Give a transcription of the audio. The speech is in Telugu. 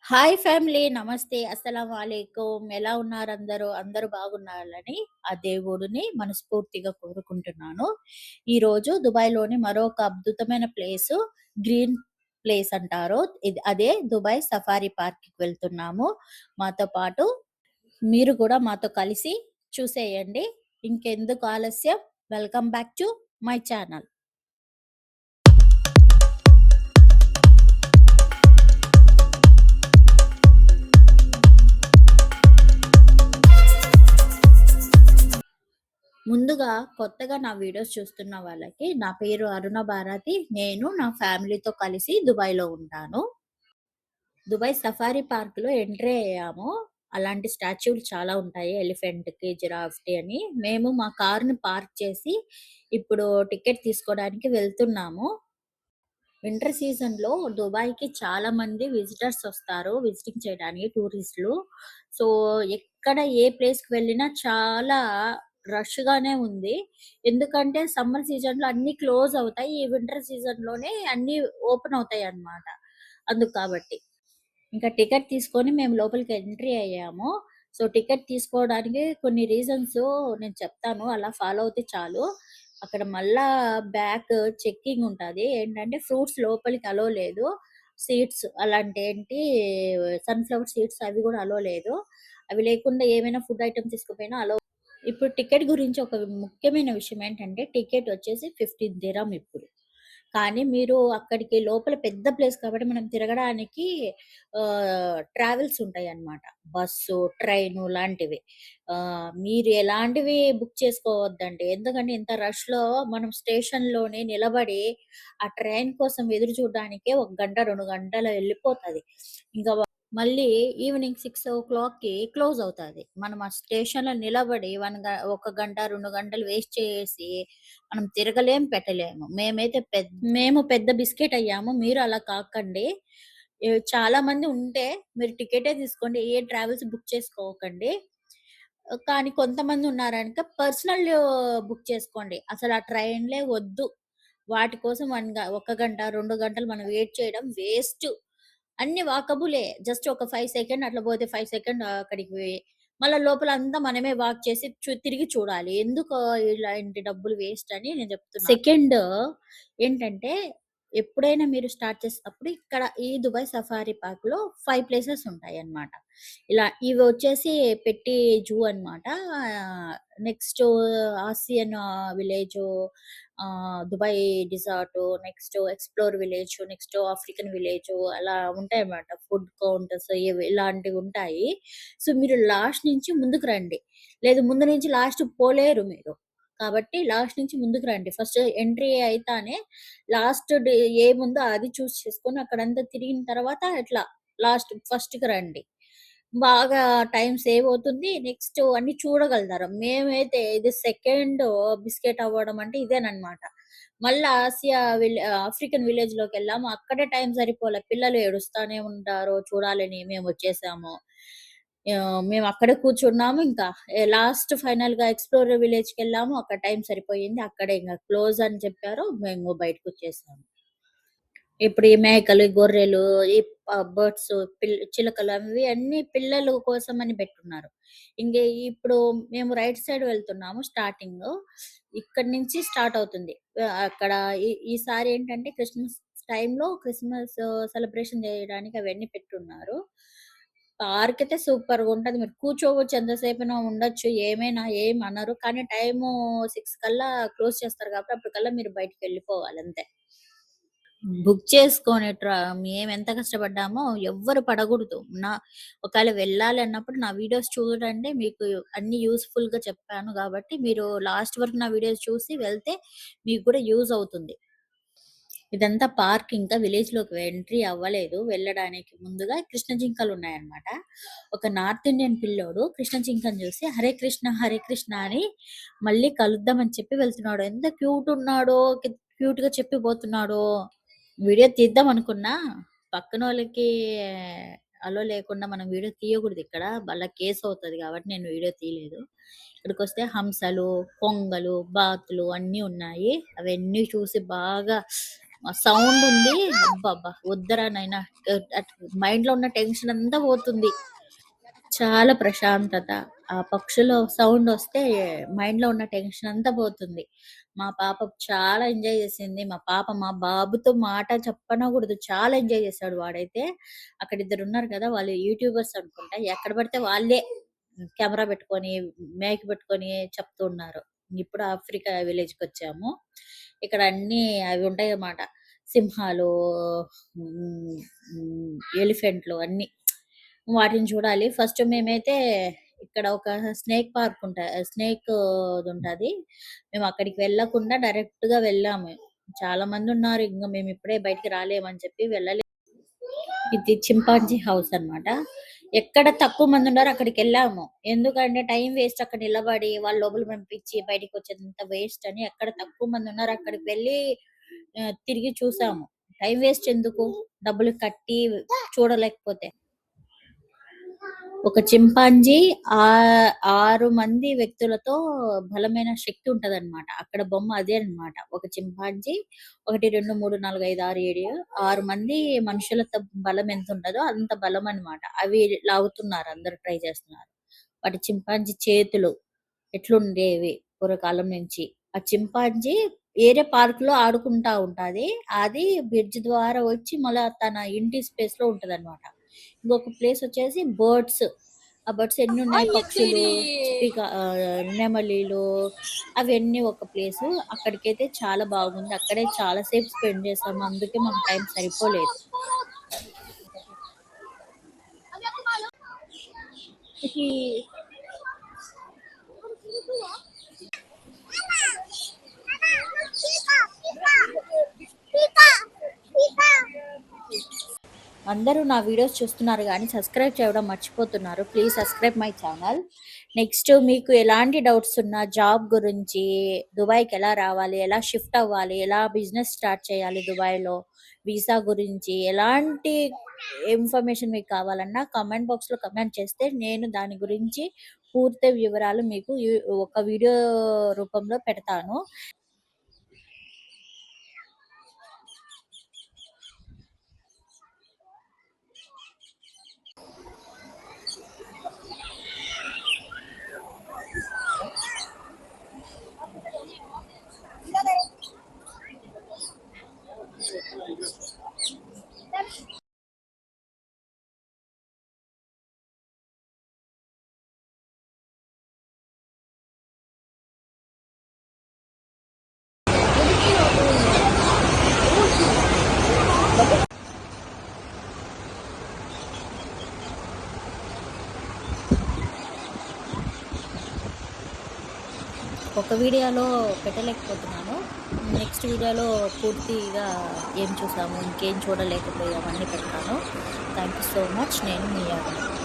Hi family. నమస్తే. అస్సలాముఅలైకుం. ఎలా ఉన్నారు అందరూ? అందరూ బాగున్నారని ఆ దేవుడిని మనస్ఫూర్తిగా కోరుకుంటున్నాను. ఈరోజు దుబాయ్‌లోని మరొక అద్భుతమైన ప్లేసు గ్రీన్ ప్లేస్ అంటారు. అదే దుబాయ్ సఫారీ పార్క్‌కి వెళ్తున్నాము. మాతో పాటు మీరు కూడా మాతో కలిసి చూసేయండి. ఇంకెందుకు ఆలస్యం, welcome back to my channel. ముందుగా కొత్తగా నా వీడియోస్ చూస్తున్న వాళ్ళకి, నా పేరు అరుణ భారతి. నేను నా ఫ్యామిలీతో కలిసి దుబాయ్‌లో ఉంటాను. దుబాయ్ సఫారీ పార్క్‌లో ఎంట్రీ అయ్యాము. అలాంటి స్టాచ్యూలు చాలా ఉంటాయి. ఎలిఫెంట్‌కి, జిరాఫ్‌కి అని. మేము మా కార్‌ని పార్క్ చేసి ఇప్పుడు టికెట్ తీసుకోవడానికి వెళ్తున్నాము. వింటర్ సీజన్‌లో దుబాయ్‌కి చాలా మంది విజిటర్స్ వస్తారు. విజిటింగ్ చేయడానికి టూరిస్ట్‌లు. సో, ఎక్కడ ఏ ప్లేస్‌కి వెళ్ళినా చాలా రష్‌గానే ఉంది. ఎందుకంటే సమ్మర్ సీజన్‌లో అన్నీ క్లోజ్ అవుతాయి. ఈ వింటర్ సీజన్‌లోనే అన్నీ ఓపెన్ అవుతాయన్నమాట. అందుకు కాబట్టి. ఇంకా టికెట్ తీసుకొని మేము లోపలికి ఎంట్రీ అయ్యాము. సో, టికెట్ తీసుకోవడానికి కొన్ని రీజన్స్ నేను చెప్తాను. అలా ఫాలో అవుతే చాలు. అక్కడ మళ్ళా బ్యాక్ చెకింగ్ ఉంటది. ఏంటంటే ఫ్రూట్స్ లోపలికి అలో లేదు. సీడ్స్ అలాంటేంటి సన్‌ఫ్లవర్ సీడ్స్ అవి గూడా అలో లేదు. అవి లేకుండా ఏమైనా ఫుడ్ ఐటెమ్స్ తీసుకుపోయినా అలో. ఇప్పుడు టికెట్ గురించి ఒక ముఖ్యమైన విషయం ఏంటంటే, టికెట్ వచ్చేసి 15 దిర్హం ఇప్పుడు. కానీ మీరు అక్కడికి లోపల పెద్ద ప్లేస్ కాబట్టి మనం తిరగడానికి ట్రావెల్స్ ఉంటాయన్నమాట. బస్సు, ట్రైను లాంటివి. మీరు ఎలాంటివి బుక్ చేసుకోవద్దండి. ఎందుకంటే ఇంత రష్‌లో మనం స్టేషన్‌లోనే నిలబడి ఆ ట్రైన్ కోసం ఎదురు చూడడానికే 1 గంట, 2 గంటలు వెళ్ళిపోతది. ఇంకా మళ్ళీ ఈవినింగ్ 6:00కి క్లోజ్ అవుతది. మనం ఆ స్టేషన్‌లో నిలబడి 1 గంట, 2 గంటలు వేస్ట్ చేసి మనం తిరగలేం, పెట్టలేము. మేము పెద్ద బిస్కెట్ అయ్యాము. మీరు అలా కాకండి. చాలా మంది ఉంటే మీరు టికెటే తీసుకోండి. ఏ ట్రావెల్స్ బుక్ చేసుకోకండి. కానీ కొంతమంది ఉన్నారనుక పర్సనల్ బుక్ చేసుకోండి. అసలు ఆ ట్రైన్‌లే వద్దు. వాటి కోసం 1 గంట, 2 గంటలు మనం వెయిట్ చేయడం వేస్ట్. అన్ని వాకబులే. జస్ట్ ఒక 5 సెకండ్ అట్లా పోతే 5 సెకండ్ అక్కడికి పోయి, మళ్ళా లోపల అంతా మనమే వాక్ చేసి తిరిగి చూడాలి. ఎందుకు ఇలాంటి డబ్బులు వేస్ట్ అని నేను చెప్తున్నా. సెకండ్ ఏంటంటే, ఎప్పుడైనా మీరు స్టార్ట్ చేసేటప్పుడు ఇక్కడ ఈ దుబాయ్ సఫారీ పార్క్‌లో 5 ప్లేసెస్ ఉంటాయన్నమాట. ఇలా ఇవి వచ్చేసి పెట్టి జూ అన్నమాట. Next Asian village, Dubai desert, next explore village, next African village అలా ఉంటాయన్నమాట. ఫుడ్ కౌంటర్స్ ఇలాంటివుంటాయి. సో, మీరు లాస్ట్ నుంచి ముందుకు రండి. లేదు ముందు నుంచి లాస్ట్ పోలేరు మీరు. కాబట్టి లాస్ట్ నుంచి ముందుకు రండి. ఫస్ట్ ఎంట్రీ అయితానే లాస్ట్ ఏముందో అది చూజ్ చేసుకొని అక్కడంతా తిరిగిన తర్వాత ఇట్లా ఫస్ట్‌కి రండి. బాగా టైమ్ సేవ్ అవుతుంది. నెక్స్ట్ అన్నీ చూడగలుగుతారు. మేమైతే ఇది సెకండ్ బిస్కెట్ అవ్వడం అంటే ఇదేననమాట. మళ్ళా ఆఫ్రికన్ విలేజ్‌లోకెళ్ళాము. అక్కడే టైం సరిపోలే. పిల్లలు ఏడుస్తానే ఉంటారు చూడాలని మేమొచ్చేసాము. మేమక్కడే కూర్చున్నాము. ఇంకా లాస్ట్ ఫైనల్‌గా ఎక్స్‌ప్లోరర్ విలేజ్‌కెళ్ళాము. అక్కడ టైం సరిపోయింది. అక్కడే ఇంగ క్లోజ్ అని చెప్పారు. మేము బయటకొచ్చేసాము. ఇప్పుడు ఈ మేకలు, గొర్రెలు, ఈ బర్డ్స్, చిలకలు అవి అన్నీ పిల్లలు కోసమని బెట్టున్నారు. ఇంగ ఇప్పుడు మేము రైట్ సైడ్ వెళ్తున్నాము స్టార్టింగు. ఇక్కడి నుంచి స్టార్ట్ అవుతుంది. అక్కడ ఈసారి ఏంటంటే క్రిస్మస్ టైంలో క్రిస్మస్ సెలబ్రేషన్ జేయడానికి అవన్నీ పెట్టున్నారు. పార్క్ అయితే సూపర్‌గుంటది. మీరు కూర్చోవచ్చు ఎంతసేపైనా ఉండొచ్చు. ఏమైనా ఏమనరు. కానీ టైము 6 కల్లా క్లోజ్ చేస్తారు కాబట్టి అప్పటికల్లా మీరు బయటికెళ్ళిపోవాలి అంతే. బుక్ చేసుకొని మేమెంత కష్టపడ్డామో ఎవ్వరు పడగూడదు. ఒకవేళ వెళ్ళాలి అన్నప్పుడు నా వీడియోస్ చూడండి. మీకు అన్నీ యూజ్‌ఫుల్‌గా చెప్పాను గాబట్టి, మీరు లాస్ట్ వరకు నా వీడియోస్ చూసి వెళ్తే మీకు కూడా యూజ్ అవుతుంది. ఇదంతా పార్క్ ఇంకా విలేజ్‌లోకి ఎంట్రీ అవ్వలేదు. వెళ్ళడానికి ముందుగా కృష్ణ జింకలున్నాయన్నమాట. ఒక నార్త్ ఇండియన్ పిల్లోడు కృష్ణ జింకను చూసి హరే కృష్ణ, హరే కృష్ణ అని మళ్ళీ కలుద్దామని చెప్పి వెళ్తున్నాడు. ఎంత క్యూట్ ఉన్నాడో, క్యూట్‌గా చెప్పిపోతున్నాడో. వీడియో తీద్దామనుకున్నా, పక్కనోళ్ళకి అలో లేకుండా మనం వీడియో తీయకూడదిక్కడ. మళ్ళా కేసవుతది గాబట్టి నేను వీడియో తీయలేదు. ఇక్కడికొస్తే హంసలు, కొంగలు, బాతులు అన్నీ ఉన్నాయి. అవన్నీ చూసి బాగా సౌండ్ ఉంది. అబ్బబ్బా! వద్దురా నాయనా! మైండ్‌లో ఉన్న టెన్షన్ అంతా పోతుంది. చాలా ప్రశాంతత. ఆ పక్షుల సౌండొస్తే మైండ్‌లో ఉన్న టెన్షన్ అంతా పోతుంది. మా పాప చాలా ఎంజాయ్ చేసింది. మా బాబుతో మాట చెప్పనకూడదు. చాలా ఎంజాయ్ చేశాడు వాడైతే. అక్కడ ఇద్దరున్నారు కదా! వాళ్ళు యూట్యూబర్స్ అనుకుంటా. ఎక్కడ పడితే వాళ్ళే కెమెరా పెట్టుకొని, మైక్ పెట్టుకొని చెప్తూ ఉన్నారు. ఇప్పుడు ఆఫ్రికా విలేజ్‌కొచ్చాము. ఇక్కడ అన్నీ అవి ఉంటాయన్నమాట. సింహాలు, హ్మ్, ఎలిఫెంట్లు అన్నీ. వాటిని చూడాలి. ఫస్ట్ మేమైతే ఇక్కడ ఒక స్నేక్ పార్క్ స్నేక్‌దుంటది. మేము అక్కడికి వెళ్ళకుండా డైరెక్ట్‌గా వెళ్ళాము. చాలా మందున్నారు. ఇంగ మేమిప్పుడే బయటికి రాలేమని చెప్పి ఇది చింపాంజీ హౌస్ అన్నమాట. ఎక్కడ తక్కువ మందున్నారో అక్కడికెళ్ళాము. ఎందుకంటే టైం వేస్ట్ అక్కడ నిలబడి, వాళ్ళు లోపలికి పంపించి బయటికొచ్చేదంతా వేస్ట్ అని ఎక్కడ తక్కువ మందున్నారో అక్కడికి వెళ్ళి తిరిగి చూసాము. టైం వేస్ట్ ఎందుకు? డబ్బులు కట్టి చూడలేకపోతే. ఒక చింపాంజీ 6 మంది వ్యక్తులతో బలమైన శక్తి ఉంటదనమాట. అక్కడ బొమ్మ అదే అన్నమాట. ఒక చింపాంజీ 1, 2, 3, 4, 5, 6, 7, 6 మంది మనుషులతో బలం ఎంతుంటదో అంత బలం అన్నమాట. అవి లాగుతున్నారు. అందరూ ట్రై చేస్తున్నారు. వాటి చింపాంజీ చేతులు ఎట్లుండేవి పూర్వకాలం నుంచి. ఆ చింపాంజీ ఏరే పార్క్‌లో ఆడుకుంటా ఉంటాది. అది బ్రిడ్జ్ ద్వారా వచ్చి మళ్ళా తన ఇంటి స్పేస్‌లో ఉంటదనమాట. ఇంకొక ప్లేసొచ్చేసి బర్డ్స్. ఆ బర్డ్స్ ఎన్నున్నాయి పక్షులు, నెమలీలు అవన్నీ ఒక ప్లేసు. అక్కడికైతే చాలా బాగుంది. అక్కడే చాలా సేపు స్పెండ్ చేసాము. అందుకే మాకు టైం సరిపోలేదు. ఇది అందరూ నా వీడియోస్ చూస్తున్నారు గానీ సబ్స్క్రైబ్ చేయడం మర్చిపోతున్నారు. Please subscribe my channel. Next మీకు ఎలాంటి డౌట్స్ ఉన్నా జాబ్ గురించి, దుబాయ్‌కి ఎలా రావాలి, ఎలా షిఫ్ట్ అవ్వాలి, ఎలా బిజినెస్ స్టార్ట్ చేయాలి దుబాయ్‌లో, వీసా గురించి ఎలాంటి ఇన్ఫర్మేషన్ మీకు కావాలన్నా కామెంట్ బాక్స్‌లో కామెంట్ చేస్తే నేను దాని గురించి పూర్తి వివరాలు మీకు ఒక వీడియో రూపంలో పెడతాను. ఒక వీడియోలో పెట్టలేకపోతున్నాను. నెక్స్ట్ వీడియోలో పూర్తిగా ఏం చూసాము, ఇంకేం చూడలేకపోయాము అన్నీ పెడతాను. Thank you so much. నేను మీ యాదవ్.